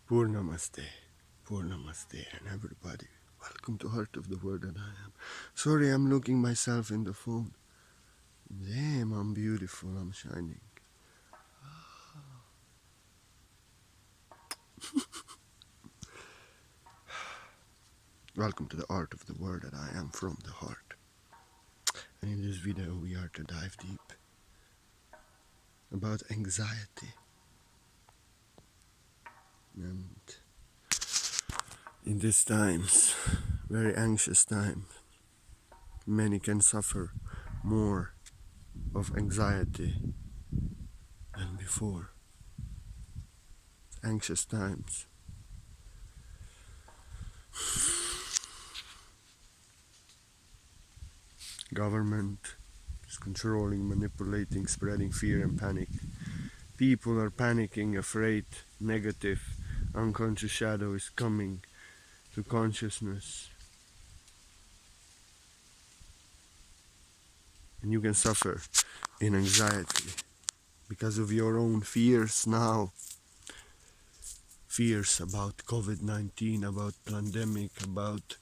Purnamaste, Purnamaste, and everybody. Welcome to Heart of the Word that I am. Sorry, I'm looking myself in the phone. Damn, I'm beautiful, I'm shining. Welcome to the Art of the Word that I am from the heart. And in this video, we are to dive deep about anxiety. And in these times, very anxious times, many can suffer more of anxiety than before. Anxious times. Government is controlling, manipulating, spreading fear and panic. People are panicking, afraid, negative, unconscious shadow is coming to consciousness. And you can suffer in anxiety because of your own fears now. Fears about COVID-19, about pandemic, about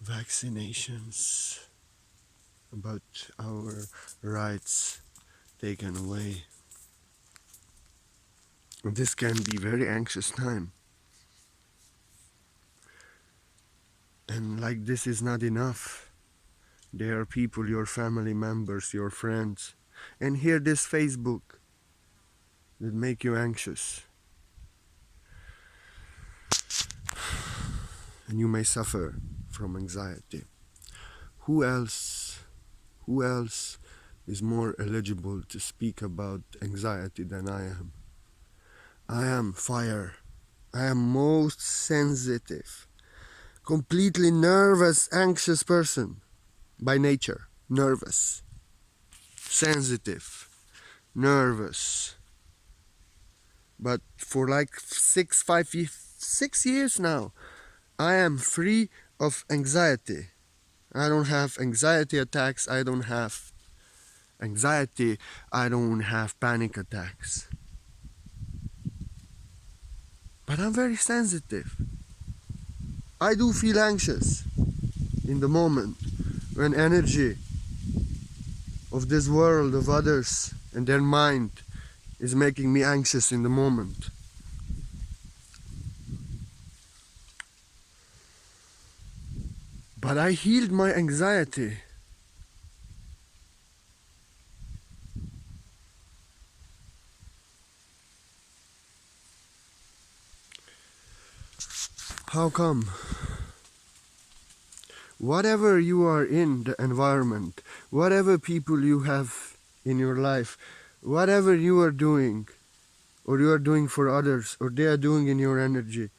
vaccinations, about our rights taken away. And this can be very anxious time. And like this is not enough. There are people, your family members, your friends, and here this Facebook that make you anxious. And you may suffer from anxiety. Who else is more eligible to speak about anxiety than I am? I am fire. I am most sensitive, completely nervous, anxious person by nature. Nervous, sensitive, nervous. But for like 6 years now, I am free of anxiety. I don't have anxiety attacks. I don't have anxiety. I don't have panic attacks. But I'm very sensitive. I do feel anxious in the moment when energy of this world, of others and their mind is making me anxious in the moment. But I healed my anxiety. How come? Whatever you are in the environment, whatever people you have in your life, whatever you are doing, or you are doing for others, or they are doing in your energy,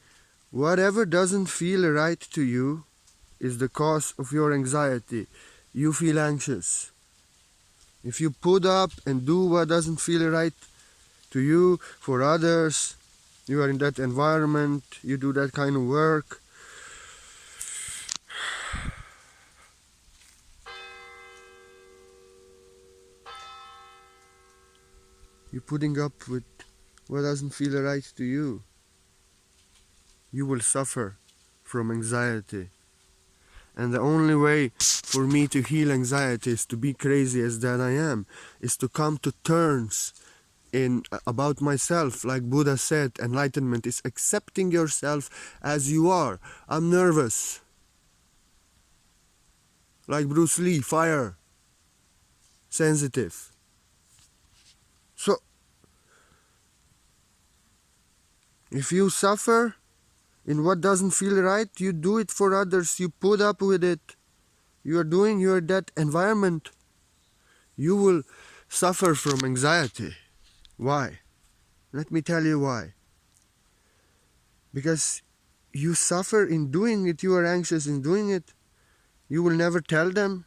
whatever doesn't feel right to you is the cause of your anxiety. You feel anxious. If you put up and do what doesn't feel right to you, for others, you are in that environment, you do that kind of work, you're putting up with what doesn't feel right to you, you will suffer from anxiety. And the only way for me to heal anxiety is to be crazy as that I am, is to come to terms about myself. Like Buddha said, enlightenment is accepting yourself as you are. I'm nervous. Like Bruce Lee, fire, sensitive. So, if you suffer in what doesn't feel right, you do it for others, you put up with it, you're that environment, you will suffer from anxiety. Why? Let me tell you why. Because you suffer in doing it, you are anxious in doing it, you will never tell them,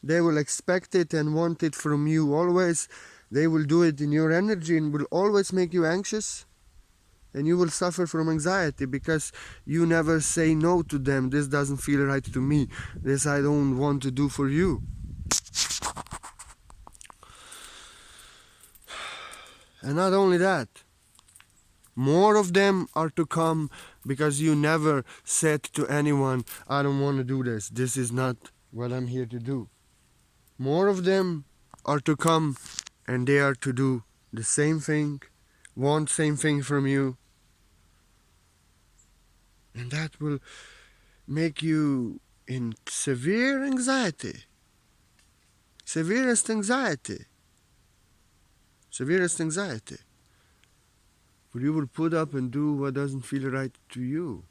they will expect it and want it from you always, they will do it in your energy and will always make you anxious. And you will suffer from anxiety because you never say no to them. This doesn't feel right to me. This I don't want to do for you. And not only that, More of them are to come because you never said to anyone, I don't want to do this. This is not what I'm here to do. More of them are to come and they are to do the same thing, want same thing from you. And that will make you in severe anxiety. Severest anxiety. Severest anxiety. But you will put up and do what doesn't feel right to you.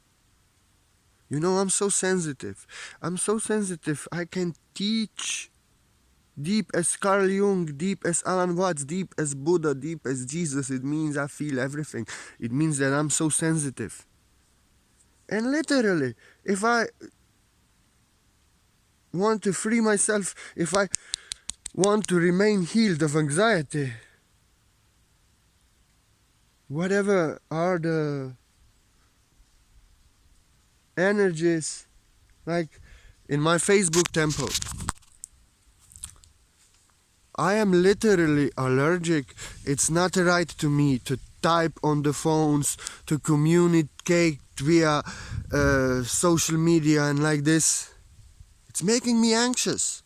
You know, I'm so sensitive. I'm so sensitive. I can teach deep as Carl Jung, deep as Alan Watts, deep as Buddha, deep as Jesus. It means I feel everything. It means that I'm so sensitive. And literally, if I want to free myself, if I want to remain healed of anxiety, whatever are the energies, like in my Facebook temple, I am literally allergic. It's not right to me to type on the phones, to communicate via social media and like this. It's making me anxious.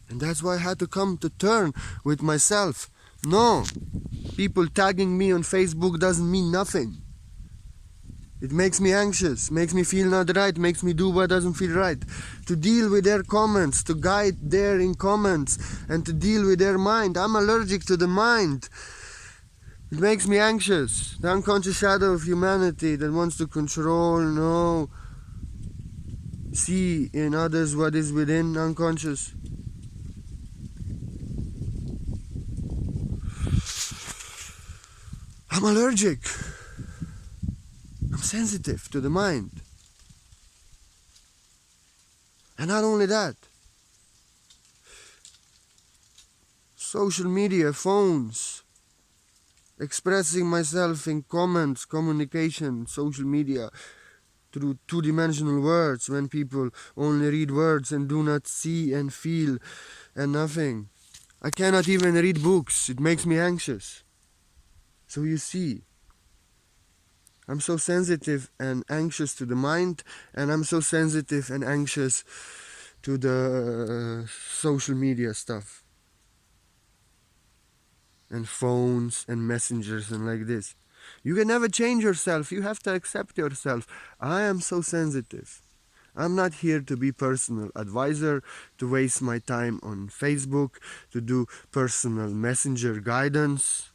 And that's why I had to come to terms with myself. No, people tagging me on Facebook doesn't mean nothing. It makes me anxious, makes me feel not right, makes me do what doesn't feel right. To deal with their comments, to guide their in comments, and to deal with their mind. I'm allergic to the mind. It makes me anxious. The unconscious shadow of humanity that wants to control, know, see in others what is within unconscious. I'm allergic. I'm sensitive to the mind. And not only that, social media, phones, expressing myself in comments, communication, social media, through two-dimensional words, when people only read words and do not see and feel and nothing. I cannot even read books. It makes me anxious. So you see, I'm so sensitive and anxious to the mind, and I'm so sensitive and anxious to the social media stuff and phones and messengers and like this. You can never change yourself. You have to accept yourself. I am so sensitive. I'm not here to be personal advisor, to waste my time on Facebook, to do personal messenger guidance,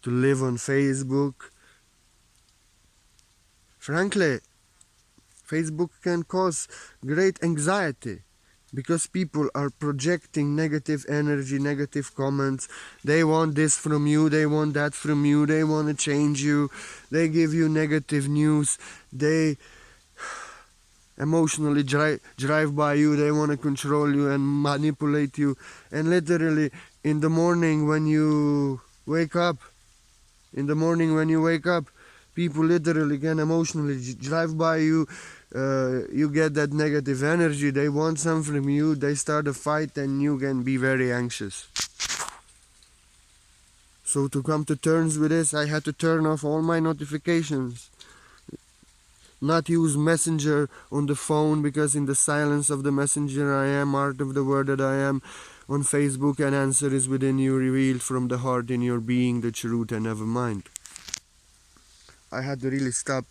to live on Facebook. Frankly, Facebook can cause great anxiety because people are projecting negative energy, negative comments. They want this from you, they want that from you, they want to change you, they give you negative news, they emotionally drive by you, they want to control you and manipulate you. And literally, in the morning when you wake up, people literally can emotionally drive by you. You get that negative energy. They want something from you. They start a fight, and you can be very anxious. So to come to terms with this, I had to turn off all my notifications. Not use Messenger on the phone, because in the silence of the messenger I am, art of the word that I am. On Facebook, an answer is within you, revealed from the heart in your being, the truth, and never mind. I had to really stop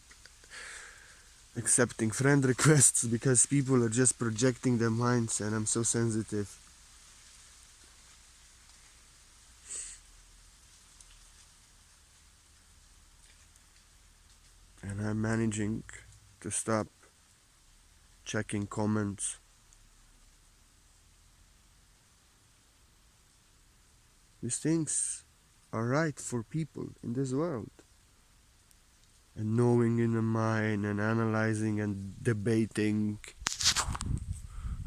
accepting friend requests because people are just projecting their minds, and I'm so sensitive. And I'm managing to stop checking comments. These things are right for people in this world. And knowing in the mind and analyzing and debating.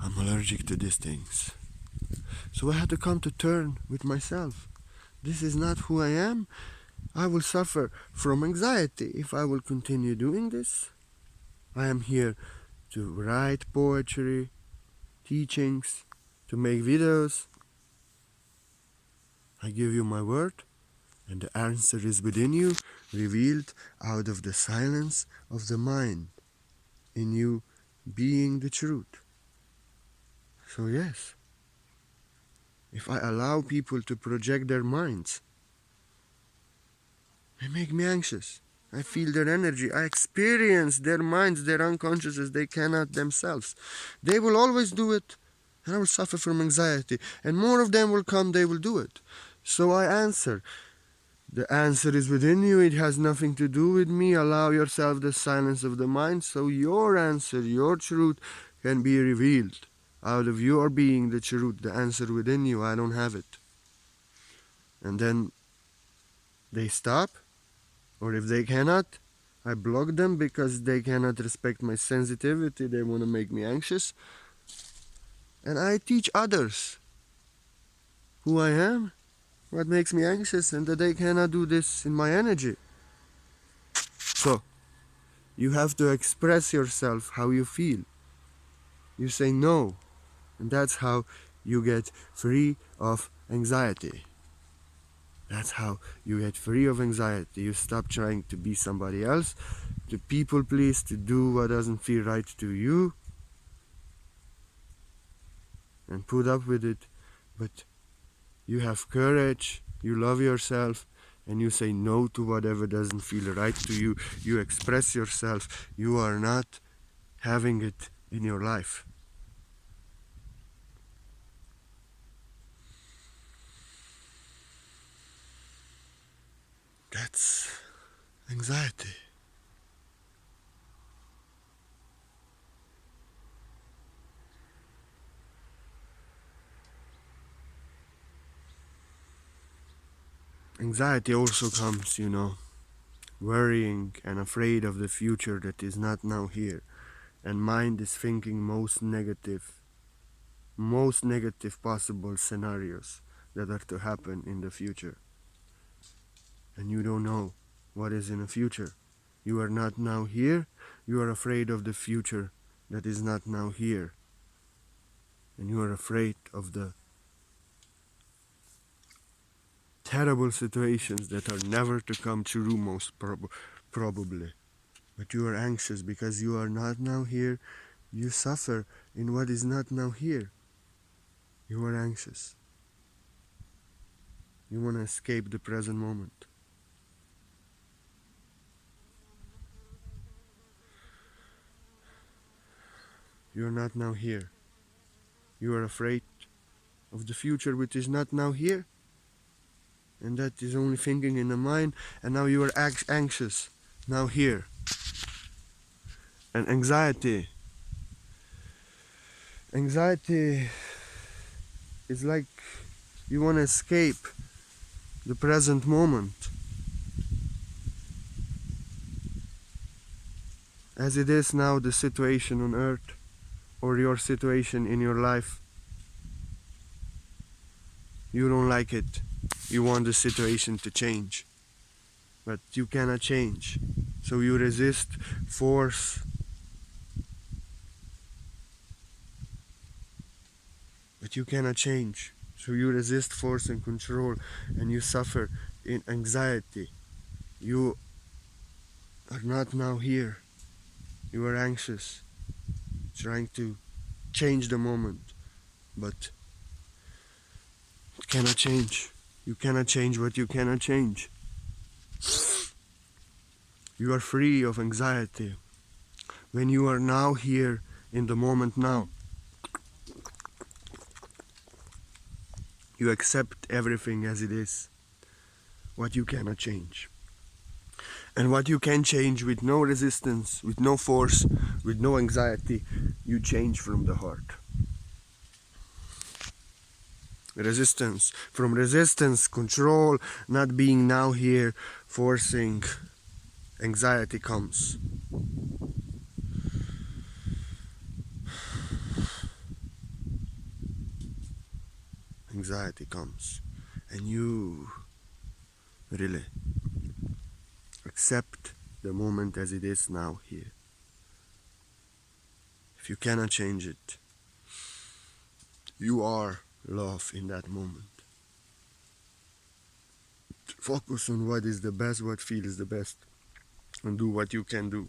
I'm allergic to these things. So I had to come to terms with myself. This is not who I am. I will suffer from anxiety if I will continue doing this. I am here to write poetry, teachings, to make videos. I give you my word, And the answer is within you, revealed out of the silence of the mind, in you being the truth. So yes, if I allow people to project their minds, they make me anxious. I feel their energy. I experience their minds, their unconsciousness. They cannot themselves. They will always do it, and I will suffer from anxiety. And more of them will come, they will do it. So I answer. The answer is within you. It has nothing to do with me. Allow yourself the silence of the mind so your answer, your truth, can be revealed. Out of your being the truth, the answer within you. I don't have it. And then they stop. Or if they cannot, I block them because they cannot respect my sensitivity. They want to make me anxious. And I teach others who I am, what makes me anxious, and that they cannot do this in my energy. So, you have to express yourself how you feel. You say no, and that's how you get free of anxiety. That's how you get free of anxiety. You stop trying to be somebody else, to people please, to do what doesn't feel right to you, and put up with it. But you have courage, you love yourself, and you say no to whatever doesn't feel right to you. You express yourself. You are not having it in your life. That's anxiety. Anxiety also comes, worrying and afraid of the future that is not now here. And mind is thinking most negative possible scenarios that are to happen in the future. And you don't know what is in the future. You are not now here. You are afraid of the future that is not now here. And you are afraid of the terrible situations that are never to come true, most probably. But you are anxious because you are not now here. You suffer in what is not now here. You are anxious. You want to escape the present moment. You are not now here. You are afraid of the future which is not now here. And that is only thinking in the mind. And now you are anxious. Now here. And anxiety is like you want to escape the present moment. As it is now, the situation on earth, or your situation in your life, you don't like it. You want the situation to change, but you cannot change. So you resist, force, but you cannot change. So you resist, force, and control, and you suffer in anxiety. You are not now here. You are anxious, trying to change the moment, but you cannot change. You cannot change what you cannot change. You are free of anxiety when you are now here in the moment now. You accept everything as it is, what you cannot change. And what you can change with no resistance, with no force, with no anxiety, you change from the heart. Resistance. From resistance, control, not being now here, forcing, anxiety comes. Anxiety comes. And you really accept the moment as it is now here. If you cannot change it, you are love in that moment. Focus on what is the best, what feels the best, and do what you can do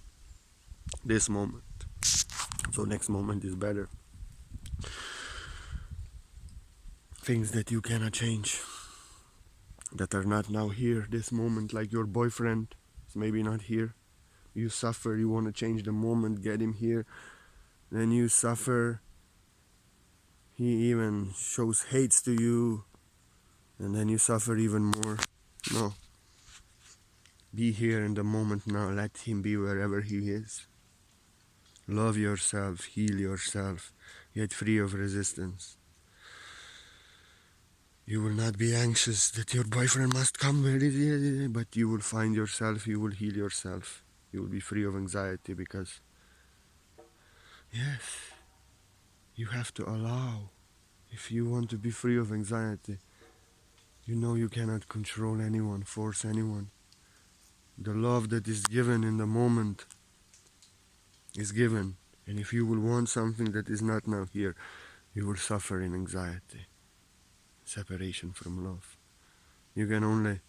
this moment. So next moment is better. Things that you cannot change, that are not now here, this moment, like your boyfriend is maybe not here. You suffer, you want to change the moment, get him here. Then you suffer. He even shows hates to you, and then you suffer even more. No. Be here in the moment now. Let him be wherever he is. Love yourself, heal yourself, get free of resistance. You will not be anxious that your boyfriend must come, but you will find yourself, you will heal yourself. You will be free of anxiety because, yes, you have to allow. If you want to be free of anxiety, you know you cannot control anyone, force anyone. The love that is given in the moment is given. And if you will want something that is not now here, you will suffer in anxiety, separation from love. You can only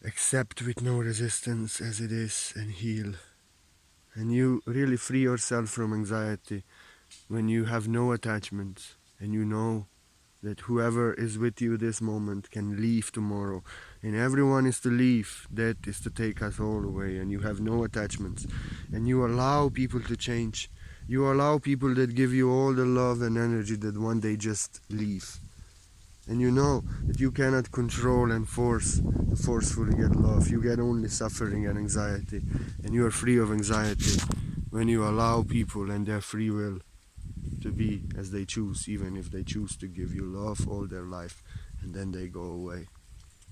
accept with no resistance as it is and heal. And you really free yourself from anxiety when you have no attachments and you know that whoever is with you this moment can leave tomorrow, and everyone is to leave. That is to take us all away, and you have no attachments, and you allow people to change. You allow people that give you all the love and energy that one day just leave. And you know that you cannot control and forcefully get love. You get only suffering and anxiety, and you are free of anxiety when you allow people and their free will to be as they choose, even if they choose to give you love all their life and then they go away.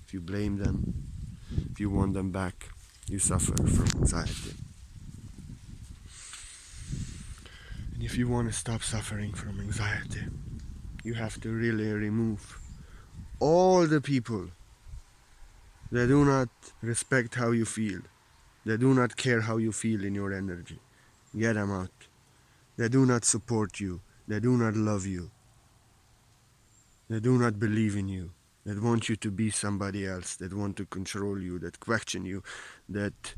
If you blame them, if you want them back, you suffer from anxiety. And if you want to stop suffering from anxiety, you have to really remove all the people that do not respect how you feel, that do not care how you feel in your energy. Get them out. They do not support you. They do not love you. They do not believe in you. That want you to be somebody else. That want to control you. That question you. That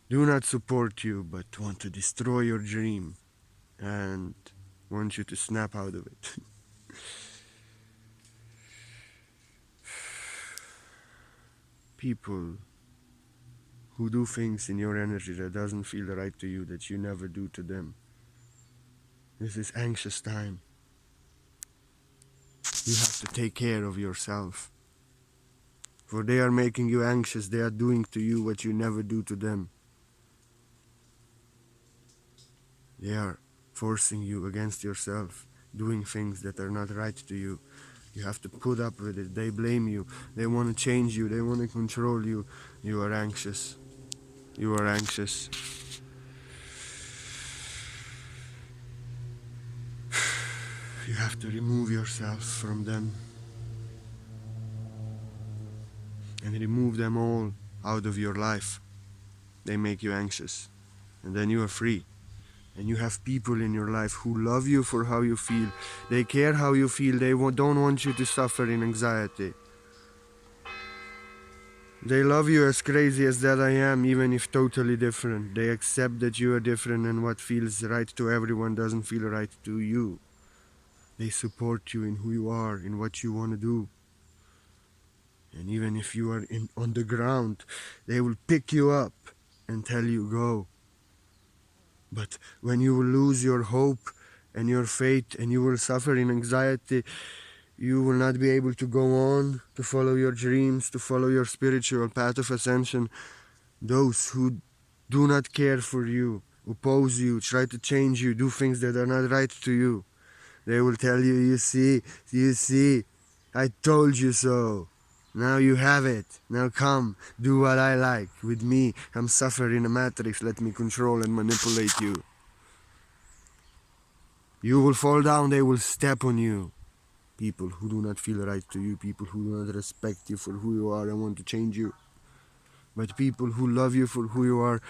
do not support you but want to destroy your dream and want you to snap out of it. People who do things in your energy that doesn't feel right to you, that you never do to them. This is anxious time. You have to take care of yourself. For they are making you anxious. They are doing to you what you never do to them. They are forcing you against yourself, doing things that are not right to you. You have to put up with it. They blame you. They want to change you. They want to control you. You are anxious. You are anxious. You have to remove yourself from them and remove them all out of your life. They make you anxious. And then you are free. And you have people in your life who love you for how you feel. They care how you feel. They don't want you to suffer in anxiety. They love you as crazy as that I am, even if totally different. They accept that you are different and what feels right to everyone doesn't feel right to you. They support you in who you are, in what you want to do. And even if you are on the ground, they will pick you up and tell you go. But when you will lose your hope and your faith and you will suffer in anxiety, you will not be able to go on, to follow your dreams, to follow your spiritual path of ascension. Those who do not care for you, oppose you, try to change you, do things that are not right to you, they will tell you, you see, I told you so. Now you have it. Now come, do what I like with me. I'm suffering in a matrix. Let me control and manipulate you. You will fall down. They will step on you. People who do not feel right to you. People who do not respect you for who you are and want to change you. But people who love you for who you are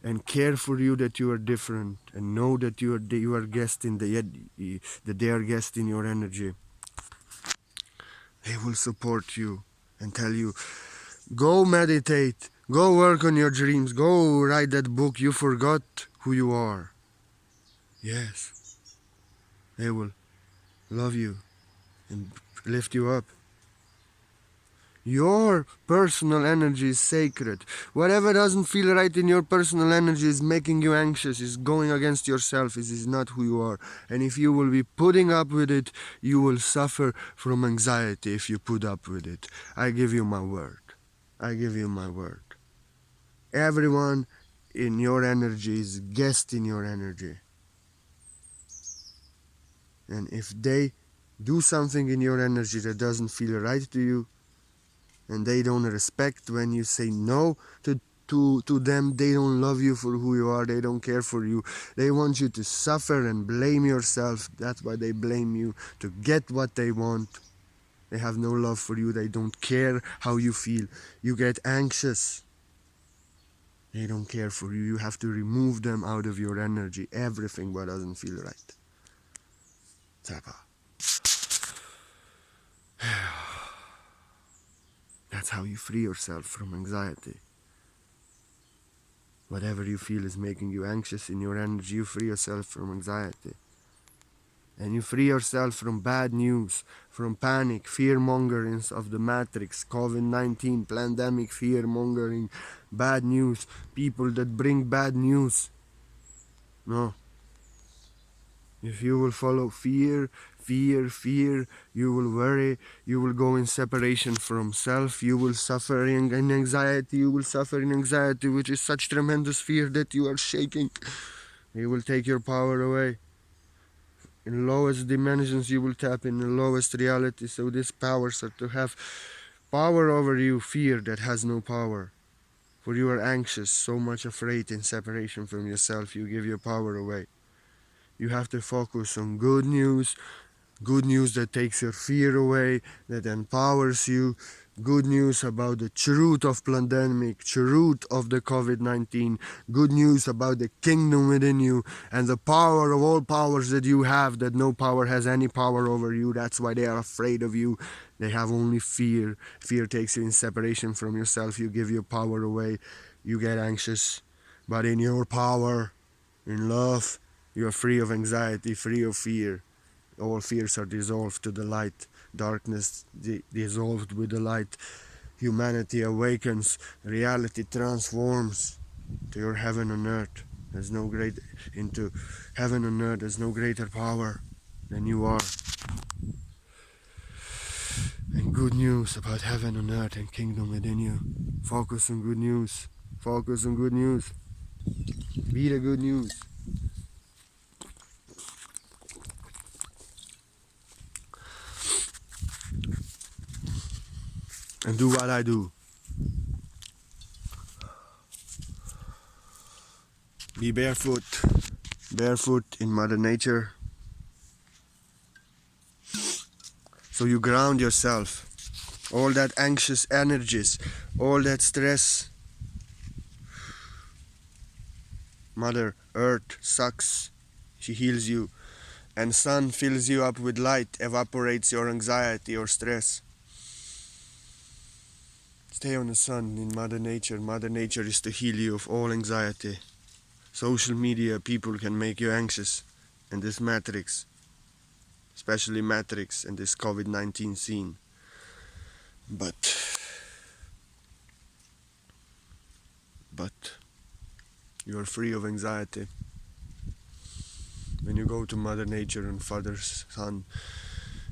and care for you that you are different and know that you are guest in that they are guest in your energy. They will support you. and tell you, go meditate, go work on your dreams, go write that book, you forgot who you are. Yes, they will love you and lift you up. Your personal energy is sacred. Whatever doesn't feel right in your personal energy is making you anxious, is going against yourself, is not who you are. And if you will be putting up with it, you will suffer from anxiety if you put up with it. I give you my word. I give you my word. Everyone in your energy is guest in your energy. And if they do something in your energy that doesn't feel right to you, and they don't respect when you say no to them, they don't love you for who you are, they don't care for you, they want you to suffer and blame yourself. That's why they blame you, to get what they want. They have no love for you, they don't care how you feel. You get anxious, they don't care for you. You have to remove them out of your energy, everything what doesn't feel right. Tapa. That's how you free yourself from anxiety. Whatever you feel is making you anxious in your energy, you free yourself from anxiety. And you free yourself from bad news, from panic, fear-mongering of the matrix, COVID-19, pandemic, fear-mongering, bad news, people that bring bad news. No. If you will follow fear, you will worry, you will go in separation from self, you will suffer in anxiety, which is such tremendous fear that you are shaking. It will take your power away. In lowest dimensions you will tap in the lowest reality, so these powers are to have power over you, fear that has no power. For you are anxious, so much afraid in separation from yourself, you give your power away. You have to focus on good news that takes your fear away, that empowers you, good news about the truth of pandemic, truth of the COVID-19, good news about the kingdom within you and the power of all powers that you have, that no power has any power over you. That's why they are afraid of you. They have only fear. Fear takes you in separation from yourself. You give your power away. You get anxious. But in your power, in love, you are free of anxiety, free of fear. All fears are dissolved to the light. Darkness dissolved with the light. Humanity awakens. Reality transforms to your heaven on earth. Into heaven on earth. There's no greater power than you are. And good news about heaven on earth and kingdom within you. Focus on good news. Focus on good news. Be the good news. And do what I do. Be barefoot in Mother Nature. So you ground yourself. All that anxious energies, all that stress. Mother Earth sucks. She heals you. And sun fills you up with light, evaporates your anxiety or stress. Stay on the sun in Mother Nature. Mother Nature is to heal you of all anxiety. Social media people can make you anxious. And this matrix, especially matrix and this COVID-19 scene. But you are free of anxiety. When you go to Mother Nature and Father's Son,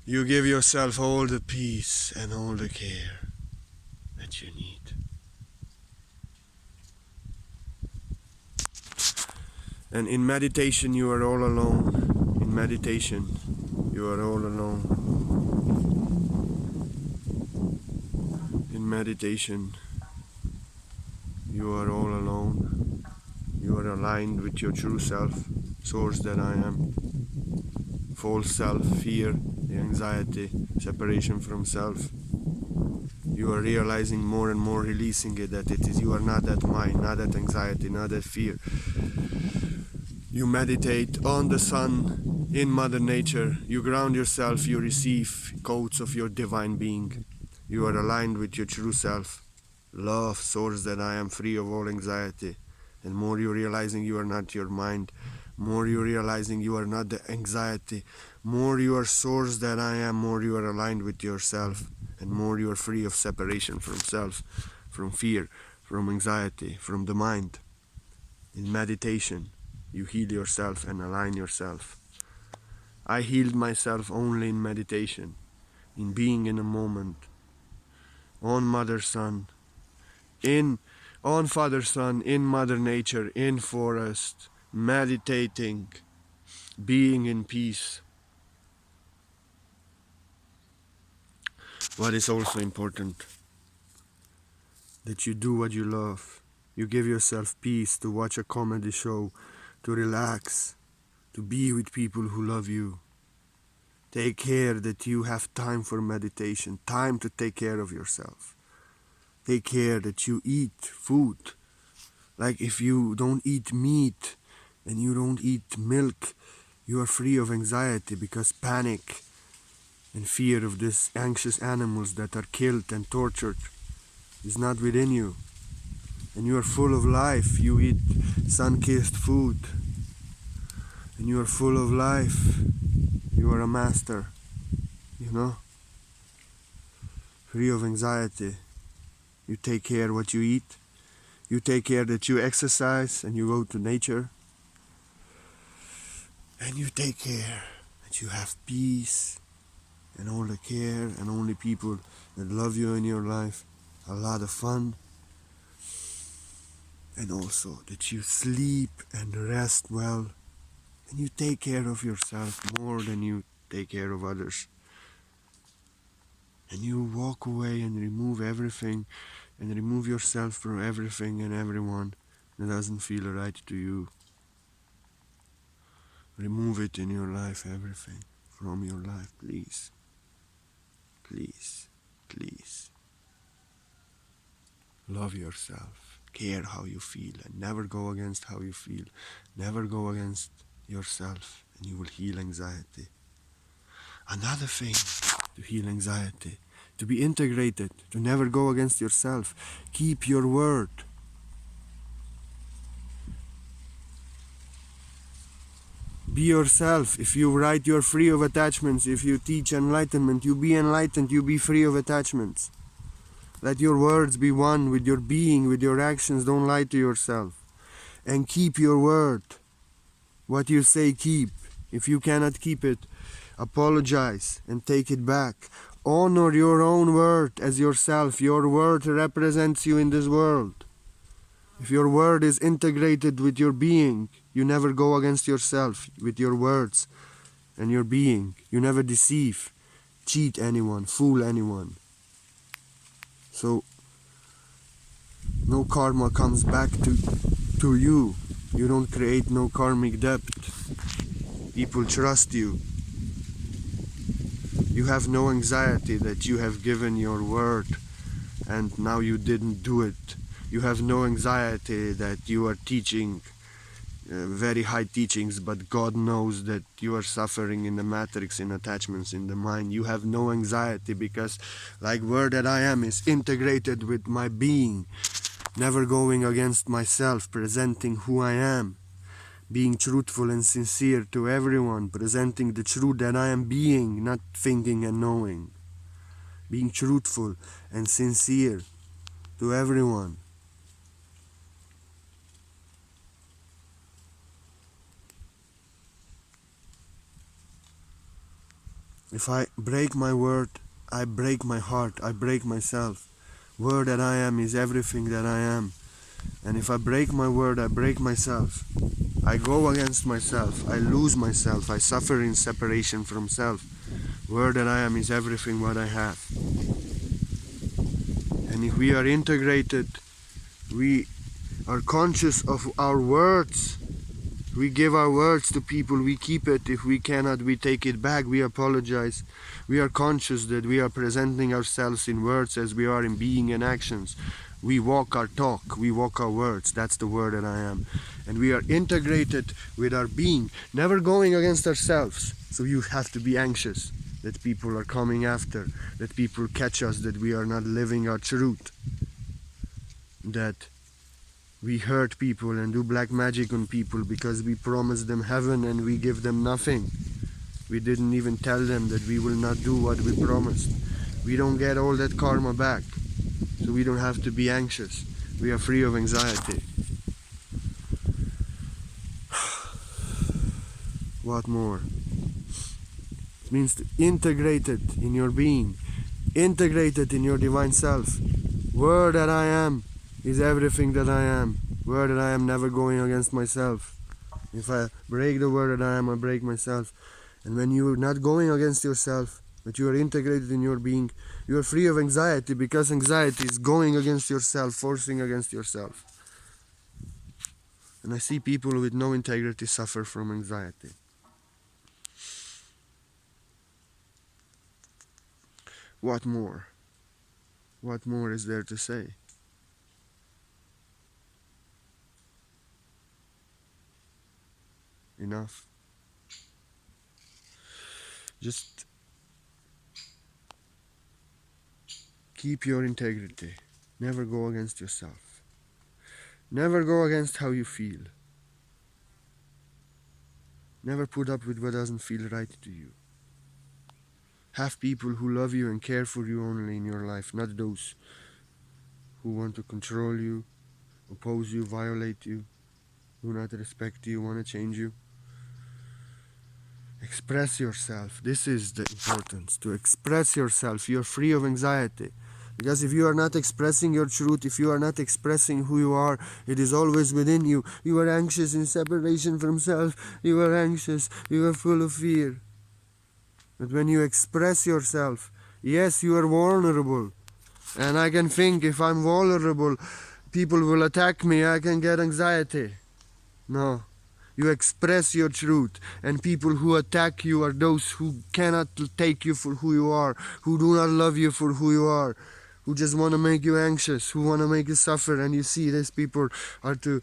you give yourself all the peace and all the care that you need. And in meditation you are all alone. In meditation you are all alone. In meditation you are all alone. You are aligned with your true self, source that I am. False self, fear, the anxiety, separation from self. You are realizing more and more, releasing it, that it is you are not that mind, not that anxiety, not that fear. You meditate on the sun, in Mother Nature, you ground yourself, you receive codes of your divine being. You are aligned with your true self. Love, source that I am free of all anxiety. And more you're realizing you are not your mind, more you're realizing you are not the anxiety, more you are source that I am, more you are aligned with yourself, and more you are free of separation from self, from fear, from anxiety, from the mind. In meditation, you heal yourself and align yourself. I healed myself only in meditation, in being in a moment, on Mother Sun, on Father Sun, in Mother Nature, in forest, meditating, being in peace. What is also important, that you do what you love. You give yourself peace to watch a comedy show, to relax, to be with people who love you. Take care that you have time for meditation, time to take care of yourself. Take care that you eat food. Like if you don't eat meat and you don't eat milk, you are free of anxiety, because panic and fear of these anxious animals that are killed and tortured is not within you. And you are full of life. You eat sun-kissed food and you are full of life. You are a master, you know, free of anxiety. You take care what you eat. You take care that you exercise and you go to nature. And you take care that you have peace and all the care and only people that love you in your life. A lot of fun. And also that you sleep and rest well. And you take care of yourself more than you take care of others. And you walk away and remove everything and remove yourself from everything and everyone that doesn't feel right to you. Remove it in your life, everything from your life, please. Please, please. Love yourself. Care how you feel and never go against how you feel. Never go against yourself and you will heal anxiety. Another thing to heal anxiety, to be integrated, to never go against yourself. Keep your word. Be yourself. If you write, you're free of attachments. If you teach enlightenment, you be enlightened, you be free of attachments. Let your words be one with your being, with your actions. Don't lie to yourself. And keep your word. What you say, keep. If you cannot keep it, apologize and take it back. Honor your own word as yourself. Your word represents you in this world. If your word is integrated with your being, you never go against yourself with your words and your being. You never deceive, cheat anyone, fool anyone. So no karma comes back to you. You don't create no karmic debt. People trust you. You have no anxiety that you have given your word and now you didn't do it. You have no anxiety that you are teaching very high teachings, but God knows that you are suffering in the matrix, in attachments, in the mind. You have no anxiety because like word that I am is integrated with my being, never going against myself, presenting who I am, being truthful and sincere to everyone, presenting the truth that I am being, not thinking and knowing, being truthful and sincere to everyone. If I break my word, I break my heart, I break myself. Word that I am is everything that I am. And if I break my word, I break myself. I go against myself, I lose myself, I suffer in separation from self. Word that I am is everything what I have. And if we are integrated, we are conscious of our words. We give our words to people, we keep it. If we cannot, we take it back, we apologize. We are conscious that we are presenting ourselves in words as we are in being and actions. We walk our talk, we walk our words. That's the word that I am. And we are integrated with our being, never going against ourselves. So you have to be anxious. that people are coming after, that people catch us, that we are not living our truth, that we hurt people and do black magic on people because we promise them heaven and we give them nothing. We didn't even tell them that we will not do what we promised. We don't get all that karma back, so we don't have to be anxious. We are free of anxiety. What more? It means to integrate it in your being, integrate it in your divine self. Word that I am is everything that I am. Word that I am, never going against myself. If I break the word that I am, I break myself. And when you are not going against yourself, but you are integrated in your being, you are free of anxiety, because anxiety is going against yourself, forcing against yourself. And I see people with no integrity suffer from anxiety. What more? What more is there to say? Enough. Just keep your integrity. Never go against yourself. Never go against how you feel. Never put up with what doesn't feel right to you. Have people who love you and care for you only in your life, not those who want to control you, oppose you, violate you, do not respect you, want to change you. Express yourself. This is the importance, to express yourself. You're free of anxiety. Because if you are not expressing your truth, if you are not expressing who you are, it is always within you. You are anxious in separation from self. You are anxious. You are full of fear. But when you express yourself, yes, you are vulnerable. And I can think, if I'm vulnerable, people will attack me, I can get anxiety. No. You express your truth, and people who attack you are those who cannot take you for who you are, who do not love you for who you are, who just want to make you anxious, who want to make you suffer. And you see, these people are to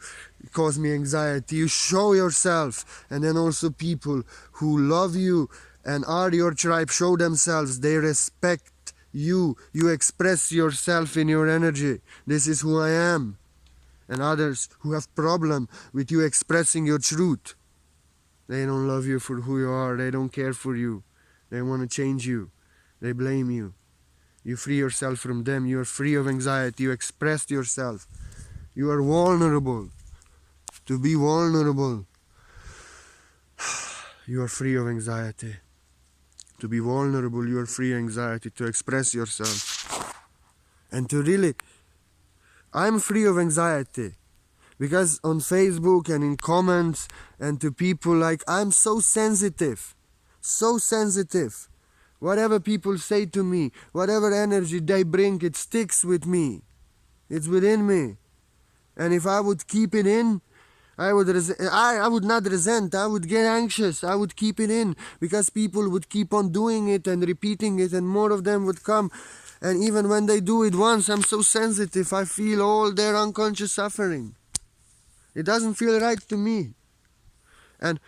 cause me anxiety. You show yourself, and then also people who love you and are your tribe show themselves. They respect you. You express yourself in your energy. This is who I am. And others who have problem with you expressing your truth, they don't love you for who you are. They don't care for you. They want to change you. They blame you. You free yourself from them. You are free of anxiety. You expressed yourself. You are vulnerable. To be vulnerable, you are free of anxiety. To be vulnerable, you are free of anxiety. To express yourself. And to really, I'm free of anxiety. Because on Facebook and in comments and to people, like, I'm so sensitive. So sensitive. Whatever people say to me, whatever energy they bring, it sticks with me. It's within me. And if I would keep it in, I would not resent, I would get anxious, I would keep it in, because people would keep on doing it and repeating it, and more of them would come. And even when they do it once, I'm so sensitive, I feel all their unconscious suffering. It doesn't feel right to me. And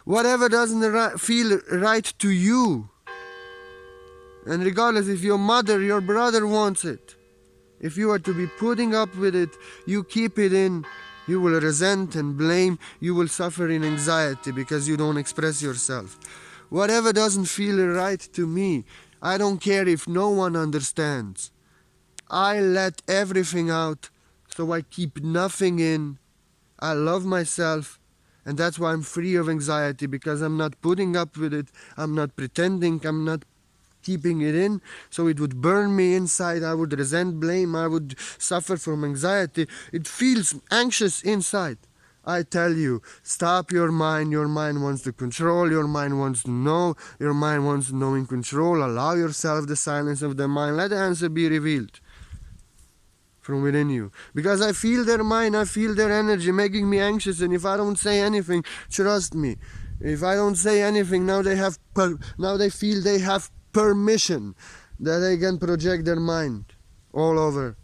whatever doesn't feel right to you, and regardless if your mother, your brother wants it, if you are to be putting up with it, you keep it in, you will resent and blame, you will suffer in anxiety because you don't express yourself. Whatever doesn't feel right to me, I don't care if no one understands. I let everything out, so I keep nothing in. I love myself, and that's why I'm free of anxiety, because I'm not putting up with it, I'm not pretending, I'm not keeping it in, so it would burn me inside. I would resent, blame, I would suffer from anxiety. It feels anxious inside. I tell you, stop your mind. Your mind wants to control, your mind wants to know, your mind wants to know in control. Allow yourself the silence of the mind. Let the answer be revealed from within you. Because I feel their mind, I feel their energy making me anxious, and if I don't say anything, trust me, if I don't say anything, now they feel they have permission that they can project their mind all over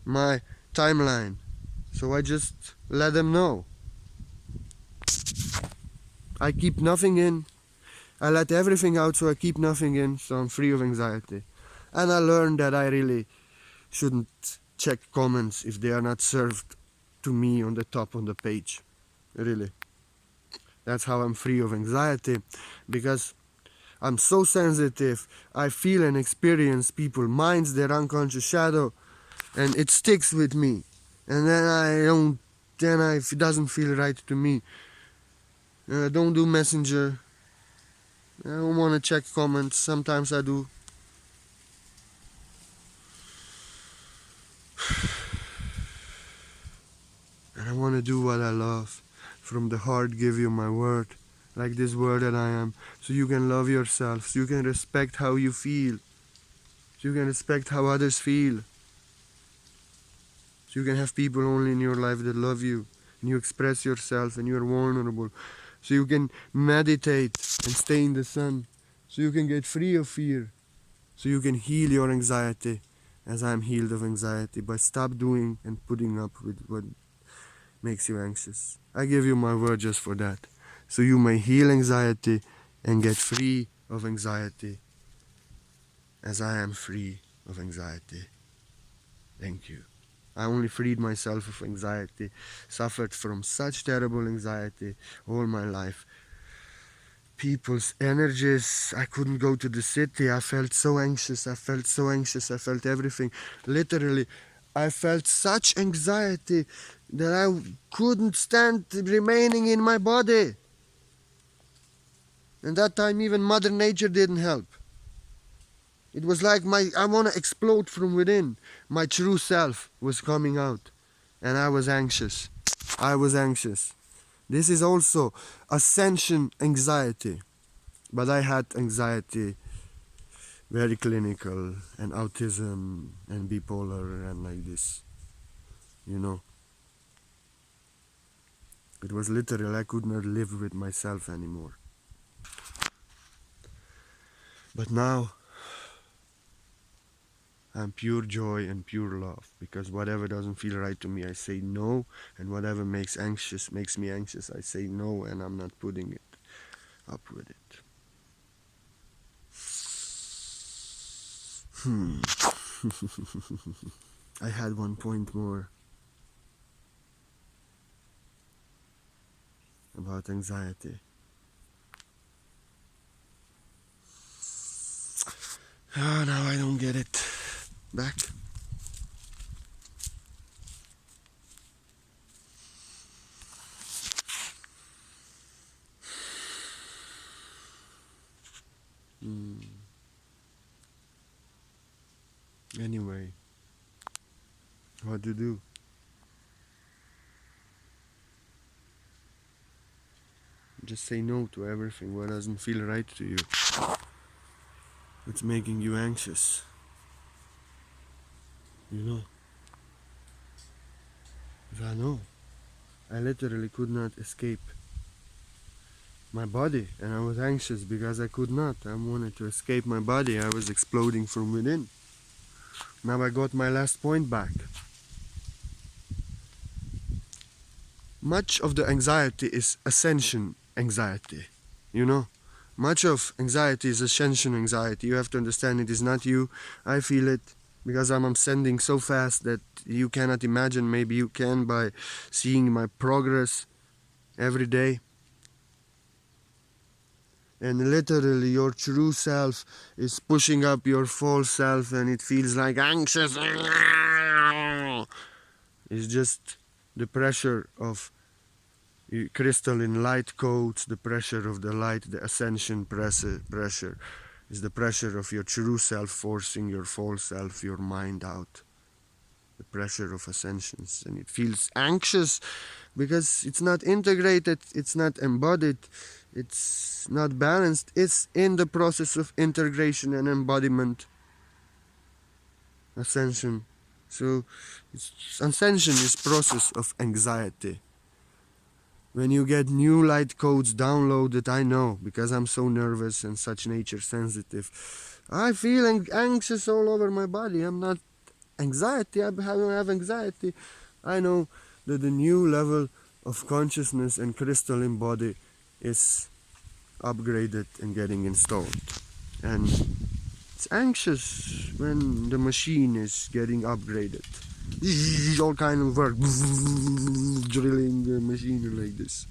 my timeline. So I just let them know. I keep nothing in. I let everything out, so I keep nothing in, so I'm free of anxiety. And I learned that I really shouldn't check comments if they are not served to me on the top on the page. Really. That's how I'm free of anxiety, because I'm so sensitive. I feel and experience people minds, their unconscious shadow, and it sticks with me. And then if it doesn't feel right to me, don't do messenger. I don't want to check comments. Sometimes I do. And I want to do what I love. From the heart give you my word. Like this word that I am. So you can love yourself. So you can respect how you feel. So you can respect how others feel. So you can have people only in your life that love you. And you express yourself and you're vulnerable. So you can meditate and stay in the sun. So you can get free of fear. So you can heal your anxiety as I'm healed of anxiety by stop doing and putting up with what makes you anxious. I give you my word just for that. So you may heal anxiety and get free of anxiety as I am free of anxiety. Thank you. I only freed myself of anxiety, suffered from such terrible anxiety all my life. People's energies, I couldn't go to the city. I felt so anxious. I felt everything. Literally, I felt such anxiety that I couldn't stand remaining in my body. And that time even Mother Nature didn't help. It was like I want to explode from within. My true self was coming out. And I was anxious. This is also ascension anxiety. But I had anxiety, very clinical, and autism, and bipolar, and like this. You know. It was literal, I could not live with myself anymore. But now, I'm pure joy and pure love, because whatever doesn't feel right to me, I say no, and whatever makes me anxious, I say no, and I'm not putting it up with it. I had one point more about anxiety. Oh, now I don't get it. Back. Anyway, what to do? Just say no to everything what doesn't feel right to you. It's making you anxious. You know. I know. I literally could not escape my body, and I was anxious because I could not. I wanted to escape my body. I was exploding from within. Now I got my last point back. Much of the anxiety is ascension anxiety, you know. Much of anxiety is ascension anxiety. You have to understand it is not you. I feel it because I'm ascending so fast that you cannot imagine. Maybe you can by seeing my progress every day. And literally your true self is pushing up your false self, and it feels like anxious. It's just the pressure of crystalline light codes, the pressure of the light, the ascension pressure is the pressure of your true self forcing your false self, your mind out. The pressure of ascensions. And it feels anxious because it's not integrated, it's not embodied, it's not balanced. It's in the process of integration and embodiment. Ascension. So ascension is process of anxiety. When you get new light codes downloaded, I know, because I'm so nervous and such nature sensitive. I feel anxious all over my body. I'm not anxiety, I don't have anxiety. I know that the new level of consciousness and crystalline body is upgraded and getting installed. And it's anxious when the machine is getting upgraded. All kind of work, drilling the machine like this.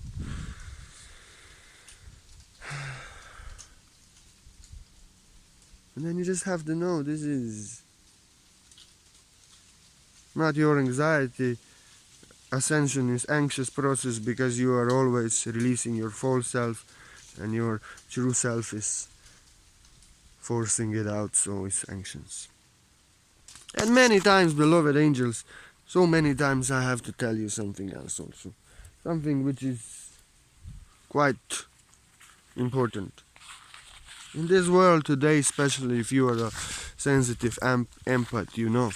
And then you just have to know this is not your anxiety. Ascension is anxious process because you are always releasing your false self, and your true self is forcing it out, so it's anxious. And many times, beloved angels, so many times I have to tell you something else also. Something which is quite important. In this world today, especially if you are a sensitive empath, you know,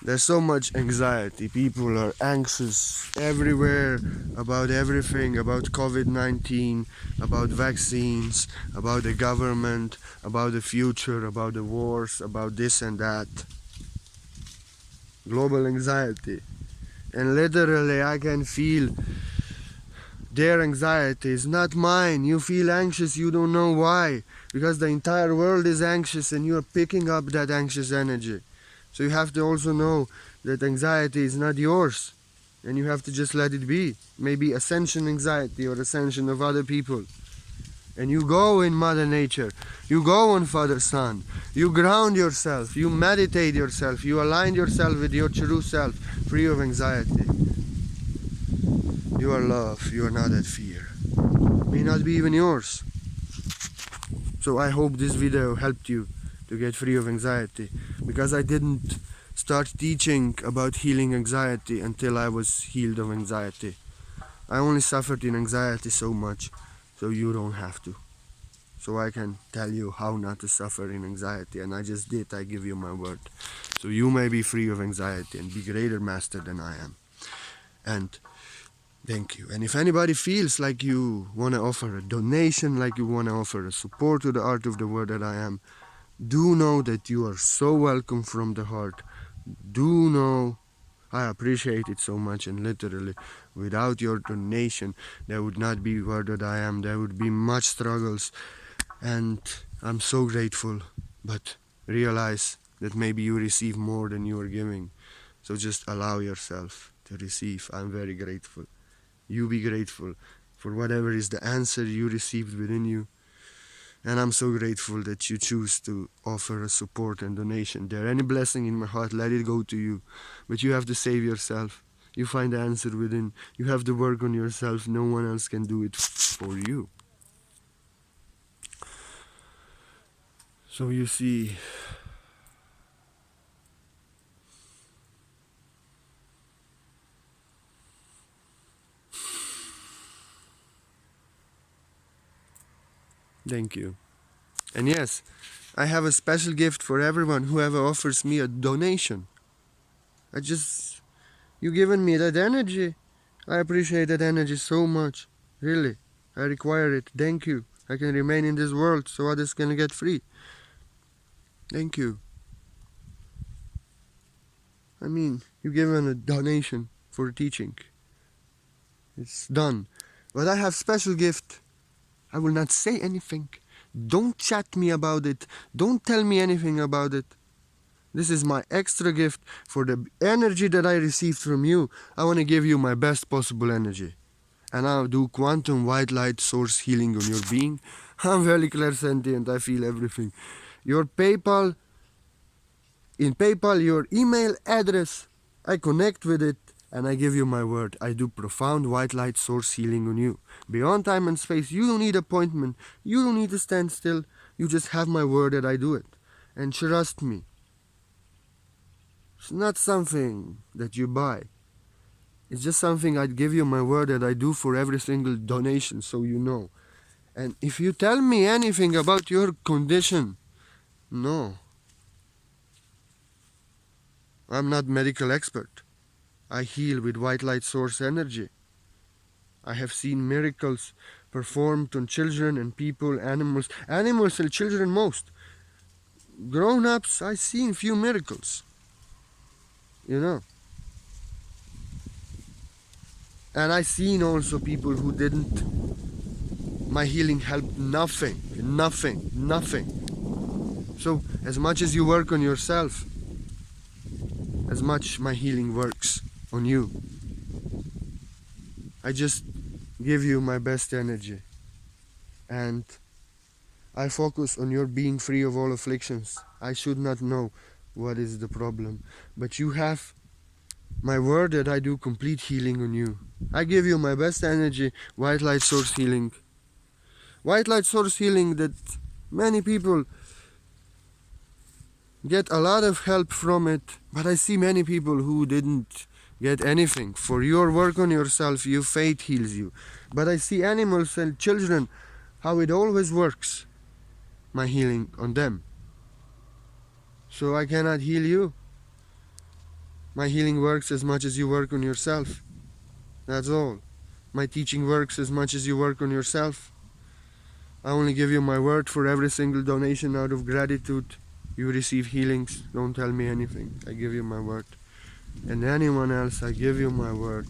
there's so much anxiety. People are anxious everywhere about everything, about COVID-19, about vaccines, about the government, about the future, about the wars, about this and that. Global anxiety. And literally I can feel their anxiety is not mine. You feel anxious, you don't know why. Because the entire world is anxious and you're picking up that anxious energy. So you have to also know that anxiety is not yours. And you have to just let it be. Maybe ascension anxiety or ascension of other people. And you go in Mother Nature. You go on Father Sun. You ground yourself. You meditate yourself. You align yourself with your true self, free of anxiety. You are love. You are not that fear. May not be even yours. So I hope this video helped you to get free of anxiety, because I didn't start teaching about healing anxiety until I was healed of anxiety. I only suffered in anxiety so much, so you don't have to. So I can tell you how not to suffer in anxiety, and I just did. I give you my word. So you may be free of anxiety and be greater master than I am. And thank you. And if anybody feels like you want to offer a donation, like you want to offer a support to the art of the word that I am, do know that you are so welcome from the heart. Do know I appreciate it so much, and literally without your donation there would not be word that I am. There would be much struggles, and I'm so grateful. But realize that maybe you receive more than you are giving. So just allow yourself to receive. I'm very grateful. You be grateful for whatever is the answer you received within you. And I'm so grateful that you choose to offer a support and donation. There any blessing in my heart, let it go to you. But you have to save yourself. You find the answer within. You have to work on yourself. No one else can do it for you. So you see, thank you. And yes, I have a special gift for everyone who ever offers me a donation. You given me that energy. I appreciate that energy so much. Really. I require it. Thank you. I can remain in this world so others can get free. Thank you. I mean, you given a donation for teaching. It's done. But I have special gift. I will not say anything. Don't chat me about it. Don't tell me anything about it. This is my extra gift for the energy that I received from you. I want to give you my best possible energy. And I'll do quantum white light source healing on your being. I'm very clairsentient. I feel everything. Your PayPal, in PayPal, your email address, I connect with it and I give you my word. I do profound white light source healing on you. Beyond time and space, you don't need appointment. You don't need to stand still. You just have my word that I do it. And trust me. It's not something that you buy. It's just something I'd give you my word that I do for every single donation, so you know. And if you tell me anything about your condition, no. I'm not medical expert. I heal with white light source energy. I have seen miracles performed on children and people, animals and children most. Grown-ups, I've seen few miracles. You know. And I've seen also people who didn't my healing helped nothing, nothing, nothing. So as much as you work on yourself, as much my healing works on you. I just give you my best energy, and I focus on your being free of all afflictions. I should not know what is the problem, but you have my word that I do complete healing on you. I give you my best energy, white light source healing. White light source healing that many people get a lot of help from it, but I see many people who didn't get anything. For your work on yourself, your faith heals you. But I see animals and children, how it always works, my healing on them. So I cannot heal you. My healing works as much as you work on yourself. That's all. My teaching works as much as you work on yourself. I only give you my word. For every single donation out of gratitude, you receive healings. Don't tell me anything. I give you my word. And anyone else, I give you my word.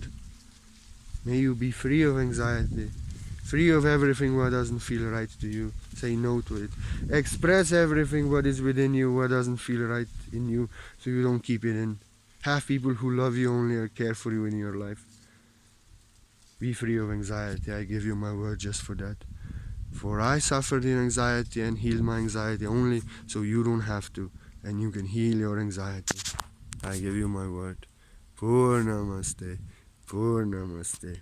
May you be free of anxiety, free of everything what doesn't feel right to you. Say no to it. Express everything what is within you what doesn't feel right in you, so you don't keep it in. Have people who love you only or care for you in your life. Be free of anxiety. I give you my word just for that. For I suffered in anxiety and healed my anxiety only so you don't have to, and you can heal your anxiety. I give you my word. Purnamaste. Purnamaste.